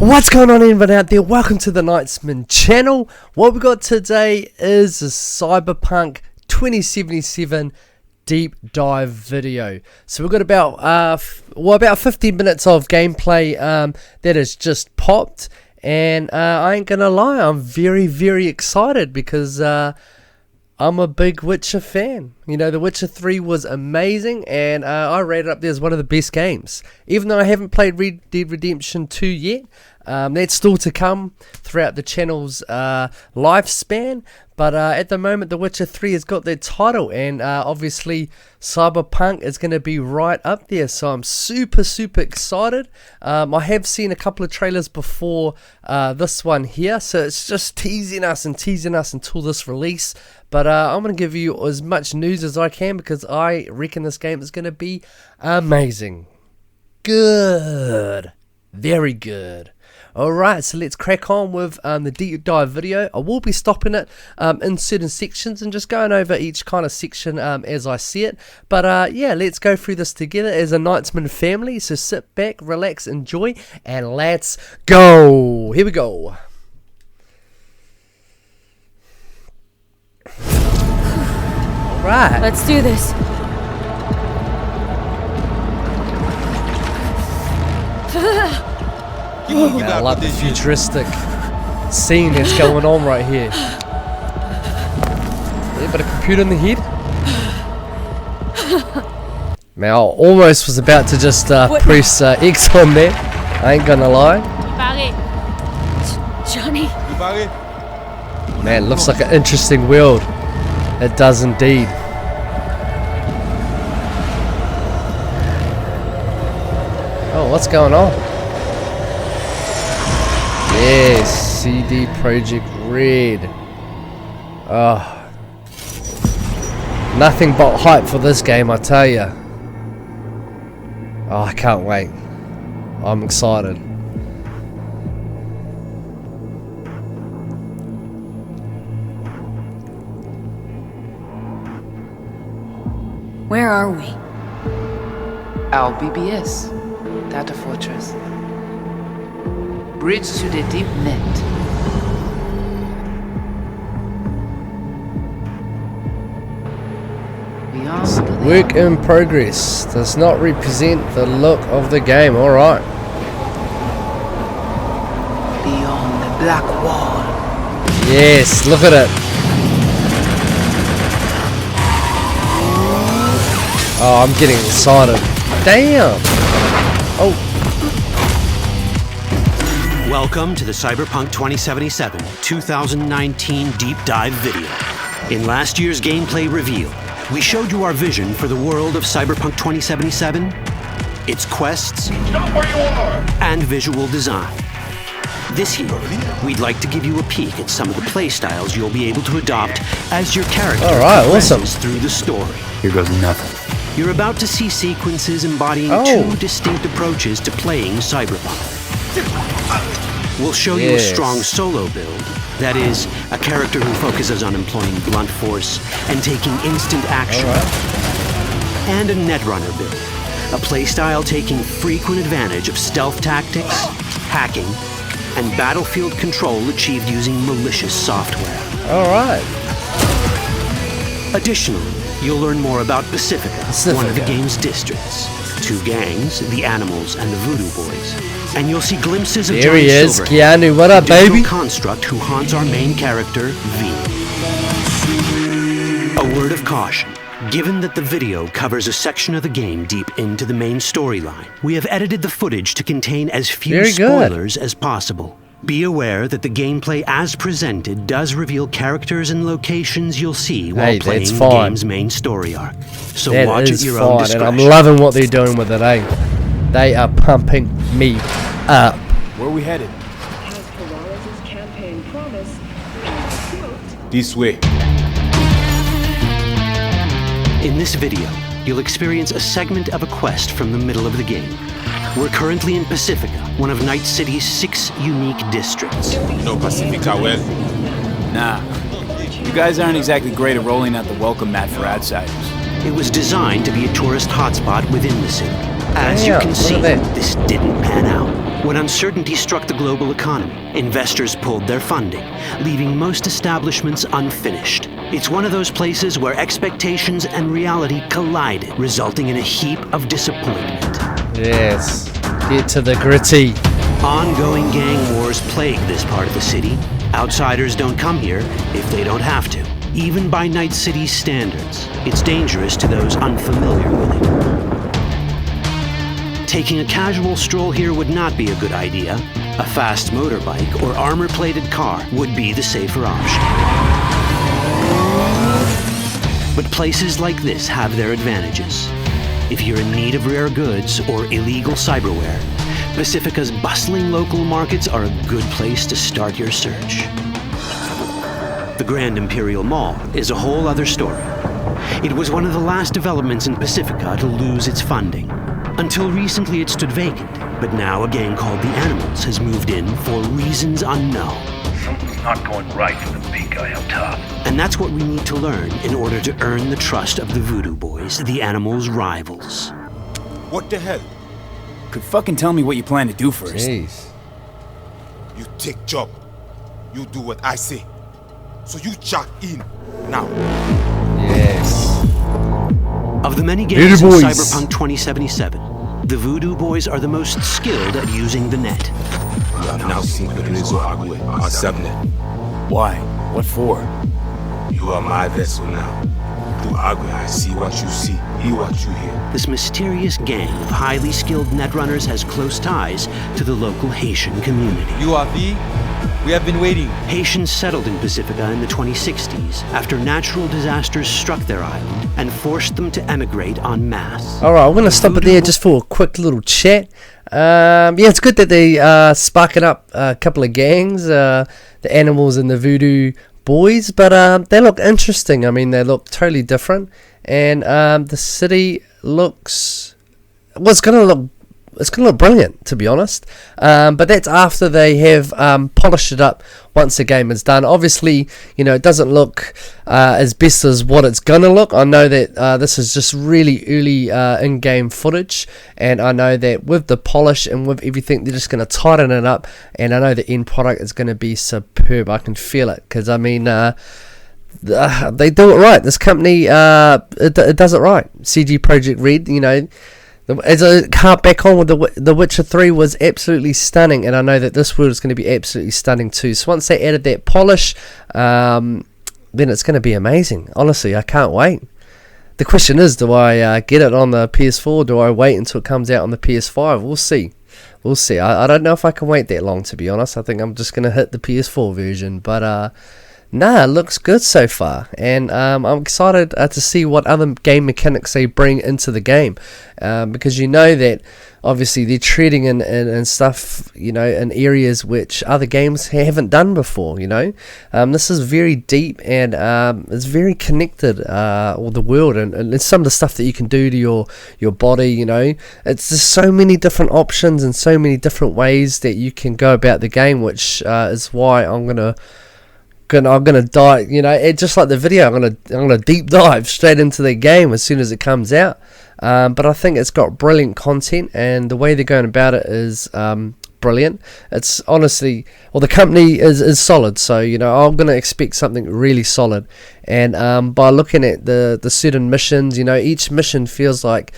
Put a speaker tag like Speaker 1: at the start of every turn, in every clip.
Speaker 1: What's going on, everyone out there? Welcome to the Knightsman channel. What we got today is a Cyberpunk 2077 deep dive video. So we've got about 15 minutes of gameplay that has just popped, and I ain't gonna lie, I'm very excited because I'm a big Witcher fan. You know, The Witcher 3 was amazing, and I rate it up there as one of the best games. Even though I haven't played Red Dead Redemption 2 yet, that's still to come throughout the channel's lifespan. But at the moment, The Witcher 3 has got their title, and obviously Cyberpunk is going to be right up there. So I'm super excited. I have seen a couple of trailers before this one here, so it's just teasing us until this release. But I'm going to give you as much news as I can because I reckon this game is going to be amazing. Good. Very good. Alright, so let's crack on with the deep dive video. I will be stopping it in certain sections and just going over each kind of section as I see it. But yeah, let's go through this together as a Knightsman family. So sit back, relax, enjoy, and let's go. Here we go. Alright.
Speaker 2: Let's do this.
Speaker 1: I love the futuristic scene that's going on right here. Yeah, but a computer in the head. Man, I almost was about to just press X on there. I ain't gonna lie.
Speaker 2: Johnny.
Speaker 1: Man, looks like an interesting world. It does indeed. Oh, what's going on? Yes, CD Projekt Red. Oh, nothing but hype for this game, I tell ya. Oh, I can't wait. I'm excited.
Speaker 2: Where are we?
Speaker 3: Our BBS, Data Fortress. Bridge to the deep net. Beyond
Speaker 1: Work in progress does not represent the look of the game. Alright.
Speaker 3: Beyond the black wall.
Speaker 1: Yes, look at it. Oh, I'm getting excited. Damn. Oh.
Speaker 4: Welcome to the Cyberpunk 2077 2019 Deep Dive video. In last year's gameplay reveal, we showed you our vision for the world of Cyberpunk 2077, its quests, and visual design. This year, we'd like to give you a peek at some of the playstyles you'll be able to adopt as your character progresses through the story.
Speaker 5: Here goes nothing.
Speaker 4: You're about to see sequences embodying two distinct approaches to playing Cyberpunk. We'll show you a strong solo build, that is, a character who focuses on employing blunt force and taking instant action. And a netrunner build, a playstyle taking frequent advantage of stealth tactics, hacking, and battlefield control achieved using malicious software.
Speaker 1: Alright.
Speaker 4: Additionally, you'll learn more about Pacifica, one of the game's districts. Two gangs, the Animals and the Voodoo Boys. And you'll see glimpses of Johnny Silverhand,
Speaker 1: Keanu, what up, baby?
Speaker 4: construct who haunts our main character, V. A word of caution. Given that the video covers a section of the game deep into the main storyline, we have edited the footage to contain as few spoilers as possible. Be aware that the gameplay as presented does reveal characters and locations you'll see while playing the game's main story arc. So watch at your own discretion.
Speaker 1: And I'm loving what they're doing with it, eh? They are pumping me up.
Speaker 5: Where are we headed?
Speaker 6: As Polaris' campaign promised,
Speaker 5: This way.
Speaker 4: In this video, you'll experience a segment of a quest from the middle of the game. We're currently in Pacifica, one of Night City's 6 unique districts.
Speaker 5: No Pacifica well. Nah. You guys aren't exactly great at rolling out the welcome mat for outsiders.
Speaker 4: It was designed to be a tourist hotspot within the city. As you can see, this didn't pan out. When uncertainty struck the global economy, investors pulled their funding, leaving most establishments unfinished. It's one of those places where expectations and reality collided, resulting in a heap of disappointment.
Speaker 1: Yes. Get to the gritty.
Speaker 4: Ongoing gang wars plague this part of the city. Outsiders don't come here if they don't have to. Even by Night City's standards, it's dangerous to those unfamiliar with it. Taking a casual stroll here would not be a good idea. A fast motorbike or armor-plated car would be the safer option. But places like this have their advantages. If you're in need of rare goods or illegal cyberware, Pacifica's bustling local markets are a good place to start your search. The Grand Imperial Mall is a whole other story. It was one of the last developments in Pacifica to lose its funding. Until recently it stood vacant, but now a gang called the Animals has moved in for reasons unknown.
Speaker 7: Something's not going right for the big guy up top.
Speaker 4: And that's what we need to learn in order to earn the trust of the Voodoo Boys, the Animals' rivals.
Speaker 8: What the hell?
Speaker 5: Could fucking tell me what you plan to do first.
Speaker 1: Jeez.
Speaker 8: You take job. You do what I say. So you jack in now.
Speaker 1: Yes.
Speaker 4: Of the many games in
Speaker 1: Voodoo Boys.
Speaker 4: Cyberpunk 2077, the Voodoo Boys are the most skilled at using the net.
Speaker 8: You have now seen the Rezo Agwe, our subnet.
Speaker 5: Why? What for?
Speaker 8: You are my vessel now. Through Agwe, I see what you see, hear what you hear.
Speaker 4: This mysterious gang of highly skilled netrunners has close ties to the local Haitian community.
Speaker 9: UAV, we have been waiting.
Speaker 4: Haitians settled in Pacifica in the 2060s after natural disasters struck their island and forced them to emigrate en masse.
Speaker 1: Alright, I'm going to stop it there just for a quick little chat. Yeah, it's good that they sparking up a couple of gangs, the Animals and the Voodoo Boys, but they look interesting. I mean, they look totally different, and the city looks, well, it's gonna look brilliant, to be honest. But that's after they have polished it up once the game is done. Obviously, you know, it doesn't look as best as what it's gonna look. I know that this is just really early in-game footage, and I know that with the polish and with everything, they're just gonna tighten it up, and I know the end product is gonna be superb. I can feel it, because I mean, they do it right. This company, it does it right. CD Projekt Red, you know. As I harp back on with The Witcher 3 was absolutely stunning, and I know that this world is going to be absolutely stunning too. So once they added that polish, then it's going to be amazing. Honestly, I can't wait. The question is, do I get it on the PS4, or do I wait until it comes out on the PS5? We'll see. We'll see. I don't know if I can wait that long, to be honest. I think I'm just going to hit the PS4 version, but nah, it looks good so far, and I'm excited to see what other game mechanics they bring into the game, because you know that obviously they're treading in stuff, you know, in areas which other games haven't done before, you know. This is very deep, and it's very connected, all the world, and some of the stuff that you can do to your body, you know. It's just so many different options and so many different ways that you can go about the game, which is why I'm gonna dive, you know, just like the video, I'm gonna deep dive straight into the game as soon as it comes out. But I think it's got brilliant content, and the way they're going about it is brilliant. It's honestly, well, the company is solid, so you know I'm gonna expect something really solid. And by looking at the certain missions, you know, each mission feels like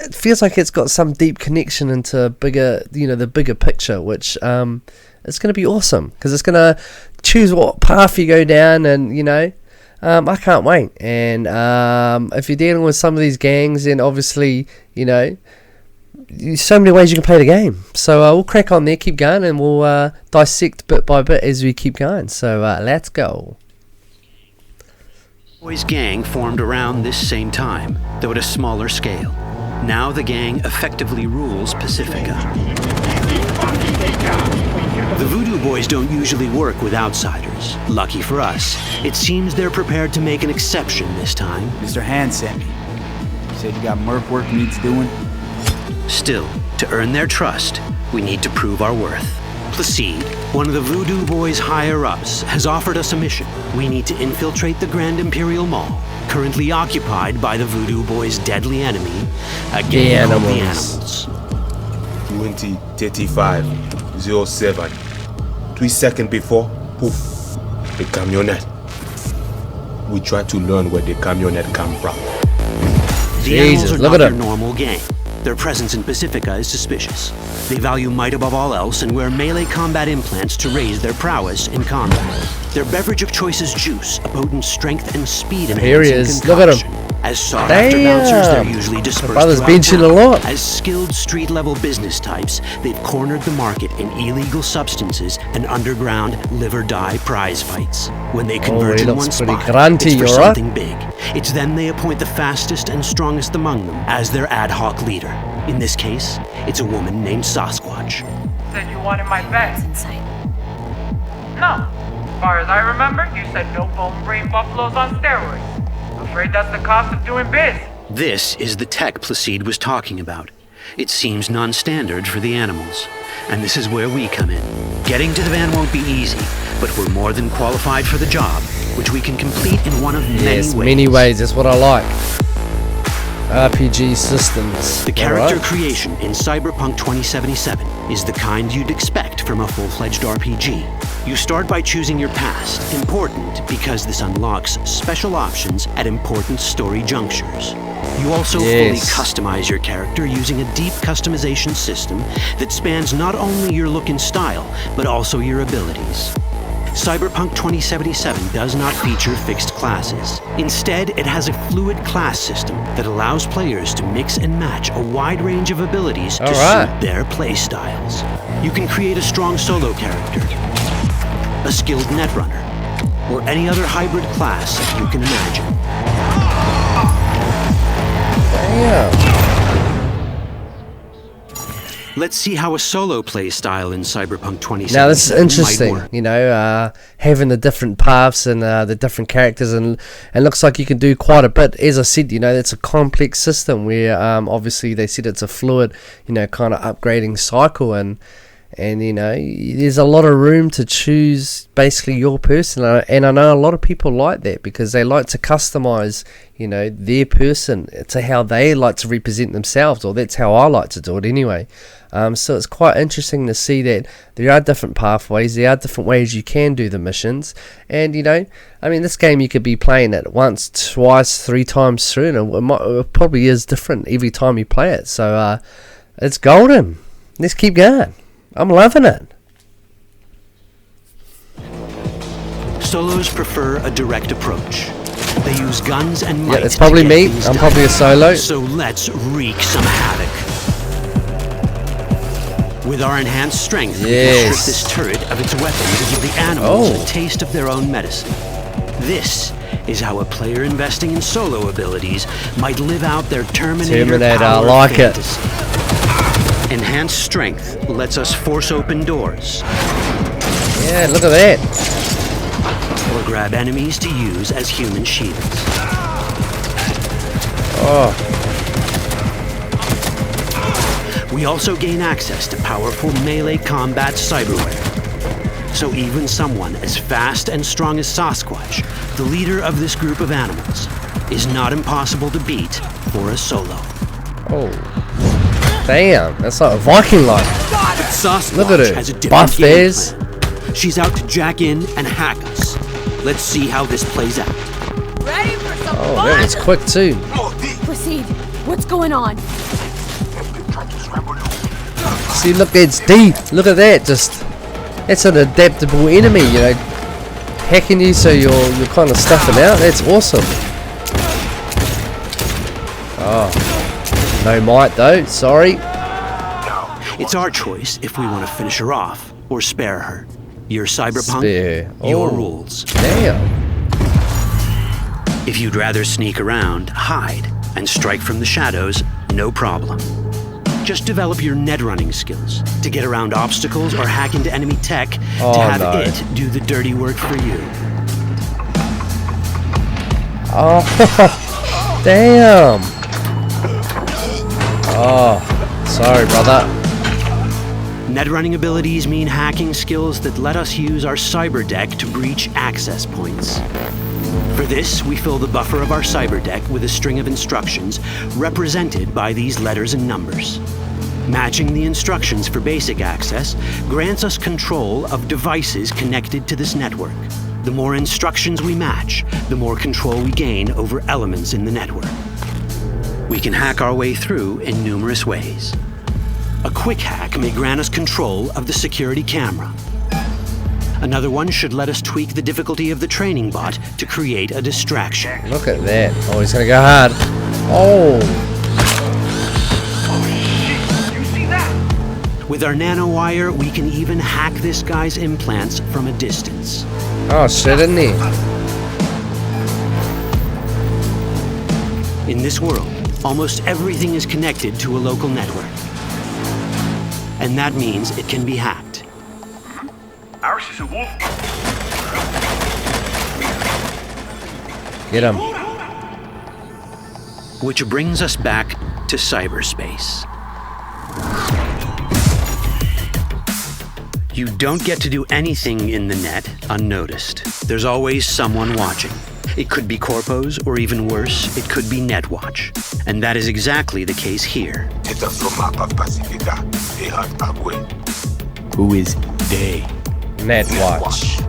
Speaker 1: it's got some deep connection into bigger, you know, the bigger picture, which it's going to be awesome, because it's going to choose what path you go down, and you know, I can't wait. And if you're dealing with some of these gangs, then obviously, you know, there's so many ways you can play the game. So we'll crack on there, keep going, and we'll dissect bit by bit as we keep going. So let's go.
Speaker 4: Boys gang formed around this same time, though at a smaller scale. Now the gang effectively rules Pacifica. The Voodoo Boys don't usually work with outsiders. Lucky for us, it seems they're prepared to make an exception this time.
Speaker 5: Mr. Hand sent me. He said you got merc work needs doing.
Speaker 4: Still, to earn their trust, we need to prove our worth. Placide, one of the Voodoo Boys' higher-ups, has offered us a mission. We need to infiltrate the Grand Imperial Mall, currently occupied by the Voodoo Boys' deadly enemy, a gang called the Animals.
Speaker 8: 2035-07. 3 seconds before, poof, the camionette. We try to learn where the camionette come from.
Speaker 4: The animals are not your normal gang. Their presence in Pacifica is suspicious. They value might above all else and wear melee combat implants to raise their prowess in combat. Their beverage of choice is juice, a potent strength and speed enhancing
Speaker 1: Here he is.
Speaker 4: concoction.
Speaker 1: Look at him.
Speaker 4: As sought-after bouncers, they're usually dispersed
Speaker 1: brother's
Speaker 4: throughout
Speaker 1: benching
Speaker 4: town.
Speaker 1: a lot.
Speaker 4: As skilled street-level business types, they've cornered the market in illegal substances and underground live-or-die prize fights. When they converge in one spot,
Speaker 1: grunty,
Speaker 4: it's for
Speaker 1: alright?
Speaker 4: something big. It's then they appoint the fastest and strongest among them as their ad hoc leader. In this case, it's a woman named Sasquatch.
Speaker 10: Said you wanted my bed.
Speaker 2: Inside.
Speaker 10: No. As far as I remember, you said no bone brain buffaloes on steroids. Afraid that's the cost of doing biz.
Speaker 4: This is the tech Placide was talking about. It seems non-standard for the animals. And this is where we come in. Getting to the van won't be easy, but we're more than qualified for the job, which we can complete in one of many ways.
Speaker 1: Yes, many ways. That's what I like. RPG systems.
Speaker 4: The character creation in Cyberpunk 2077 is the kind you'd expect from a full-fledged RPG. You start by choosing your past, important because this unlocks special options at important story junctures. You also fully customize your character using a deep customization system that spans not only your look and style, but also your abilities. Cyberpunk 2077 does not feature fixed classes. Instead, it has a fluid class system that allows players to mix and match a wide range of abilities to suit their playstyles. You can create a strong solo character, a skilled netrunner, or any other hybrid class you can imagine.
Speaker 1: Damn.
Speaker 4: Let's see how a solo play style in Cyberpunk 2077
Speaker 1: Now this is interesting,
Speaker 4: might work.
Speaker 1: you know, having the different paths and the different characters, and it looks like you can do quite a bit. As I said, you know, it's a complex system where obviously they said it's a fluid, you know, kind of upgrading cycle, and you know, there's a lot of room to choose basically your person, and I know a lot of people like that because they like to customize, you know, their person to how they like to represent themselves, or that's how I like to do it anyway. So it's quite interesting to see that there are different pathways, there are different ways you can do the missions, and you know, I mean, this game you could be playing it once, twice, 3 times through, and it probably is different every time you play it. So it's golden. Let's keep going. I'm loving it.
Speaker 4: Solos prefer a direct approach. They use guns and might.
Speaker 1: Yeah, it's probably
Speaker 4: to
Speaker 1: me.
Speaker 4: get things
Speaker 1: I'm
Speaker 4: done.
Speaker 1: probably a solo.
Speaker 4: So let's wreak some havoc. With our enhanced strength, we can strip this turret of its weapons and give the animals a taste of their own medicine. This is how a player investing in solo abilities might live out their Terminator
Speaker 1: I like
Speaker 4: fantasy. Enhanced strength lets us force open doors.
Speaker 1: Yeah, look at that.
Speaker 4: Or grab enemies to use as human shields.
Speaker 1: Oh.
Speaker 4: We also gain access to powerful melee combat cyberware. So even someone as fast and strong as Sasquatch, the leader of this group of animals, is not impossible to beat for a solo.
Speaker 1: Oh. Damn, that's like a Viking like.
Speaker 4: But Sasquatch
Speaker 1: Look at her.
Speaker 4: has a different
Speaker 1: Buff
Speaker 4: game
Speaker 1: bears.
Speaker 4: plan. She's out to jack in and hack us. Let's see how this plays out.
Speaker 2: Ready for some
Speaker 1: Oh,
Speaker 2: fun?
Speaker 1: that was quick too.
Speaker 2: Proceed. What's going on?
Speaker 1: See, look, it's deep. Look at that. Just, it's an adaptable enemy, you know, hacking you so you're kind of stuffing out. That's awesome. Oh, no might though. Sorry.
Speaker 4: It's our choice if we want to finish her off or spare her. Your Cyberpunk,
Speaker 1: Spare.
Speaker 4: your
Speaker 1: Oh.
Speaker 4: rules.
Speaker 1: Damn.
Speaker 4: If you'd rather sneak around, hide, and strike from the shadows, no problem. Just develop your netrunning skills to get around obstacles or hack into enemy tech to have it do the dirty work for you.
Speaker 1: Oh, damn. Oh, sorry, brother.
Speaker 4: Netrunning abilities mean hacking skills that let us use our cyber deck to breach access points. For this, we fill the buffer of our cyber deck with a string of instructions represented by these letters and numbers. Matching the instructions for basic access grants us control of devices connected to this network. The more instructions we match, the more control we gain over elements in the network. We can hack our way through in numerous ways. A quick hack may grant us control of the security camera. Another one should let us tweak the difficulty of the training bot to create a distraction.
Speaker 1: Look at that. Oh, he's gonna go hard. Oh.
Speaker 7: You see that?
Speaker 4: With our nanowire, we can even hack this guy's implants from a distance.
Speaker 1: Oh shit, isn't he?
Speaker 4: In this world, almost everything is connected to a local network. And that means it can be hacked.
Speaker 7: Ours is a wolf.
Speaker 1: Get him.
Speaker 4: Which brings us back to cyberspace. You don't get to do anything in the net unnoticed. There's always someone watching. It could be corpos, or even worse, it could be Netwatch. And that is exactly the case here.
Speaker 5: Who is they?
Speaker 1: Netwatch.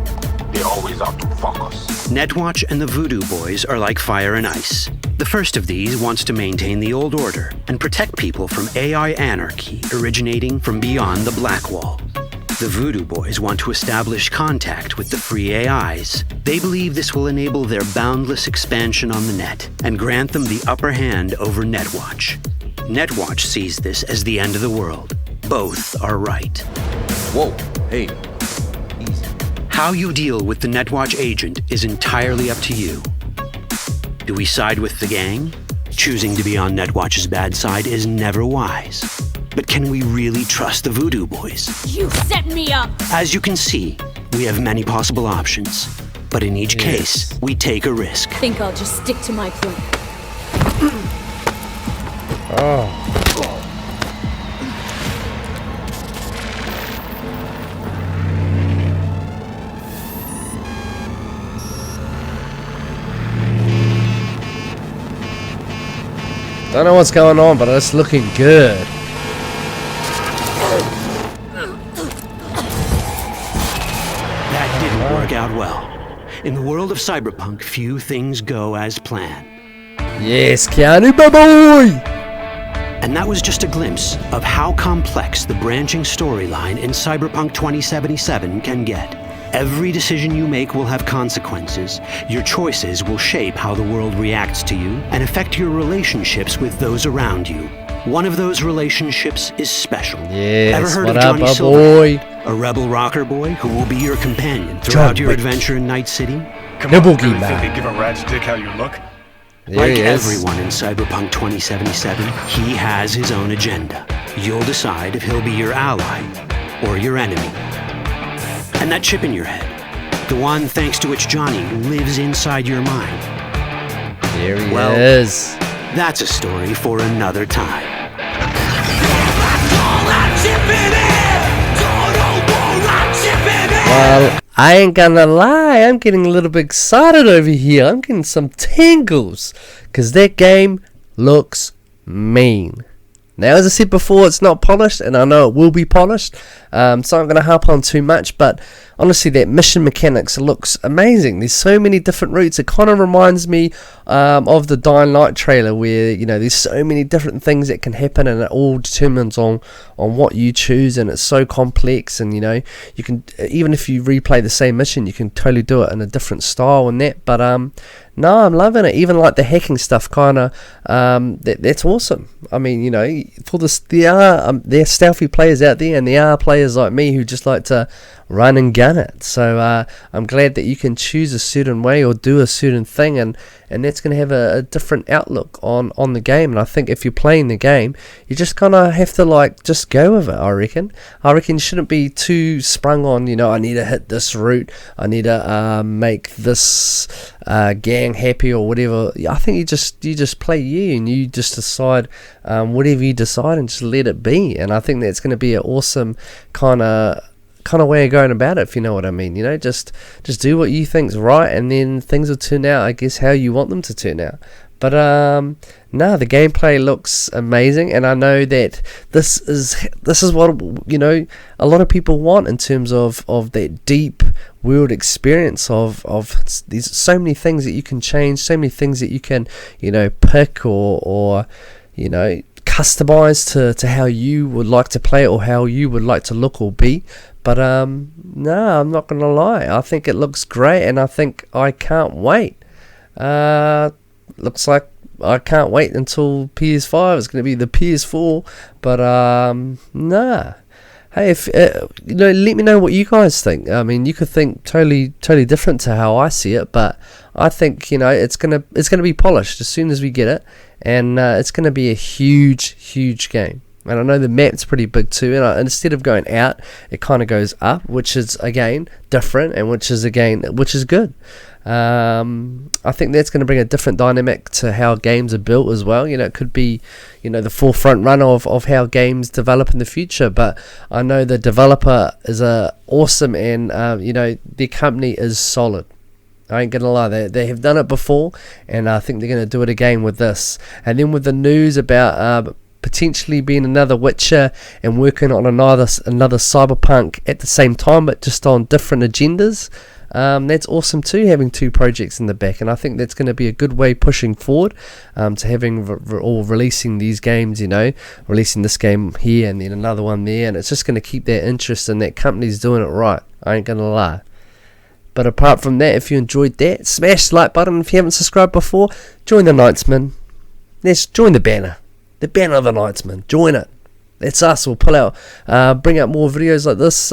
Speaker 8: They always out to fuck us.
Speaker 4: Netwatch and the Voodoo Boys are like fire and ice. The first of these wants to maintain the old order and protect people from AI anarchy originating from beyond the Black Wall. The Voodoo Boys want to establish contact with the free AIs. They believe this will enable their boundless expansion on the net and grant them the upper hand over Netwatch. Netwatch sees this as the end of the world. Both are right.
Speaker 9: Whoa, hey, easy.
Speaker 4: How you deal with the Netwatch agent is entirely up to you. Do we side with the gang? Choosing to be on Netwatch's bad side is never wise. But can we really trust the Voodoo Boys?
Speaker 2: You set me up!
Speaker 4: As you can see, we have many possible options. But in each case, we take a risk.
Speaker 2: Think I'll just stick to my plan.
Speaker 1: Oh. Don't know what's going on, but it's looking good.
Speaker 4: That didn't work out well. In the world of Cyberpunk, few things go as planned.
Speaker 1: Yes, Keanu, boy!
Speaker 4: And that was just a glimpse of how complex the branching storyline in Cyberpunk 2077 can get. Every decision you make will have consequences. Your choices will shape how the world reacts to you and affect your relationships with those around you. One of those relationships is special.
Speaker 1: Yes,
Speaker 4: ever heard
Speaker 1: what
Speaker 4: of Johnny
Speaker 1: up,
Speaker 4: Silver?
Speaker 1: boy?
Speaker 4: A rebel rocker boy who will be your companion throughout your adventure in Night City?
Speaker 7: Come on, really think they give a rat's dick how you look?
Speaker 4: Like everyone in Cyberpunk 2077, he has his own agenda. You'll decide if he'll be your ally or your enemy. And that chip in your head, the one thanks to which Johnny lives inside your mind.
Speaker 1: There he is.
Speaker 4: That's a story for another time.
Speaker 1: Well, I ain't gonna lie, I'm getting a little bit excited over here. I'm getting some tingles, because that game looks mean. Now, as I said before, it's not polished, and I know it will be polished, so I'm not going to harp on too much, but honestly, that mission mechanics looks amazing. There's so many different routes. It kind of reminds me of the Dying Light trailer, where, you know, there's so many different things that can happen, and it all determines on what you choose, and it's so complex, and, you know, you can, even if you replay the same mission, you can totally do it in a different style and that, but no, I'm loving it. Even like the hacking stuff, kind of, that's awesome. I mean, you know, for this, there are stealthy players out there, and there are players like me who just like to run and gun it. So I'm glad that you can choose a certain way or do a certain thing, and that's going to have a different outlook on the game. And I think if you're playing the game, you just kind of have to like just go with it. I reckon you shouldn't be too sprung on, you know, I need to hit this route, I need to make this gang happy or whatever. I think you just play you, and you just decide whatever you decide and just let it be. And I think that's going to be an awesome kind of way of going about it, if you know what I mean. You know, just do what you think's right, and then things will turn out, I guess, how you want them to turn out. But no, the gameplay looks amazing, and I know that this is what, you know, a lot of people want in terms of that deep world experience of these so many things that you can change, so many things that you can, you know, pick or you know, customize to how you would like to play it or how you would like to look or be. But no, I'm not gonna lie, I think it looks great, and I think I can't wait. Looks like I can't wait until PS5. It's going to be the PS4, but nah. Hey, if you know, let me know what you guys think. I mean, you could think totally different to how I see it, but I think, you know, it's gonna be polished as soon as we get it, and it's gonna be a huge game. And I know the map's pretty big too, and instead of going out, it kind of goes up, which is again different, and which is good. I think that's going to bring a different dynamic to how games are built as well. You know, it could be, you know, the forefront runner of how games develop in the future. But I know the developer is awesome, and you know, their company is solid. I ain't gonna lie, they have done it before, and I think they're gonna do it again with this. And then with the news about potentially being another Witcher and working on another Cyberpunk at the same time, but just on different agendas. That's awesome too, having two projects in the back, and I think that's going to be a good way pushing forward to having or releasing these games, you know, releasing this game here and then another one there, and it's just going to keep that interest, and that company's doing it right. I ain't going to lie. But apart from that, if you enjoyed that, smash the like button. If you haven't subscribed before, join the Knightsman. Let's join the banner of the Knightsman. Join it. That's us. We'll pull out, bring out more videos like this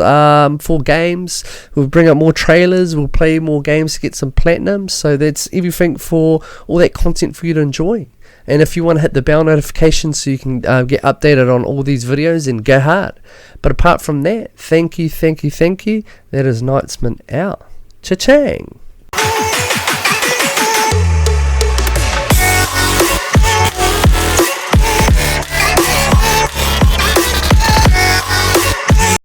Speaker 1: for games. We'll bring out more trailers. We'll play more games to get some platinum. So that's everything for all that content for you to enjoy. And if you want to hit the bell notification so you can get updated on all these videos, then go hard. But apart from that, thank you. That is Knightsman out. Cha-chang.